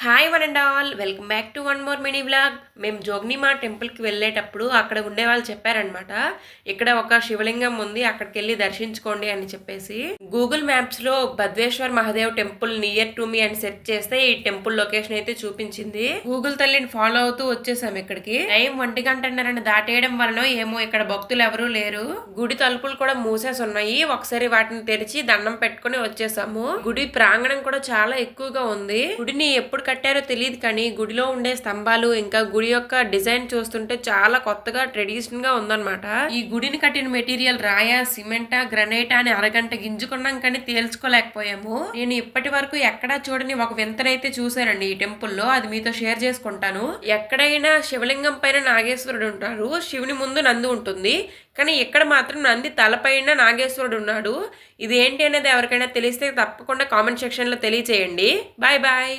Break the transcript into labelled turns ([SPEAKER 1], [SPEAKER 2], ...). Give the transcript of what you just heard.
[SPEAKER 1] Hi one and all welcome back to one more mini vlog. మేము జోగ్నిమా టెంపుల్కి వెళ్ళేటప్పుడు అక్కడ ఉండే వాళ్ళు చెప్పారనమాట, ఇక్కడ ఒక శివలింగం ఉంది, అక్కడికి వెళ్ళి దర్శించుకోండి అని చెప్పేసి. గూగుల్ మ్యాప్స్ లో బద్వేశ్వర్ Mahadev temple near to me అని సెర్చ్ చేస్తే ఈ టెంపుల్ లొకేషన్ అయితే చూపించింది. గూగుల్ తల్లిని ఫాలో అవుతూ వచ్చేసాం ఇక్కడికి. టైం 1:30 దాటేయడం వలన ఏమో ఇక్కడ భక్తులు ఎవరూ లేరు. గుడి తలుపులు కూడా మూసేసి ఉన్నాయి. ఒకసారి వాటిని తెరిచి దండం పెట్టుకుని వచ్చేసాము. గుడి ప్రాంగణం కూడా చాలా ఎక్కువగా ఉంది. గుడిని ఎప్పుడు కట్టారో తెలియదు కానీ గుడిలో ఉండే స్తంభాలు ఇంకా గుడి యొక్క డిజైన్ చూస్తుంటే చాలా కొత్తగా ట్రెడిషనల్ గా ఉందన్నమాట. ఈ గుడిని కట్టిన మెటీరియల్ రాయ, సిమెంటా, గ్రనైట్ అని అరగంట గింజుకున్నాం కానీ తేల్చుకోలేకపోయాము. నేను ఇప్పటి వరకు ఎక్కడా చూడని ఒక వింతనైతే చూశానండి ఈ టెంపుల్లో. అది మీతో షేర్ చేసుకుంటాను. ఎక్కడైనా శివలింగం పైన నాగేశ్వరుడు ఉంటారు, శివుని ముందు నంది ఉంటుంది, కానీ ఇక్కడ మాత్రం నంది తలపైన నాగేశ్వరుడు ఉన్నాడు. ఇది ఏంటి అనేది ఎవరికైనా తెలిస్తే తప్పకుండా కామెంట్ సెక్షన్ లో తెలియచేయండి. Bye bye.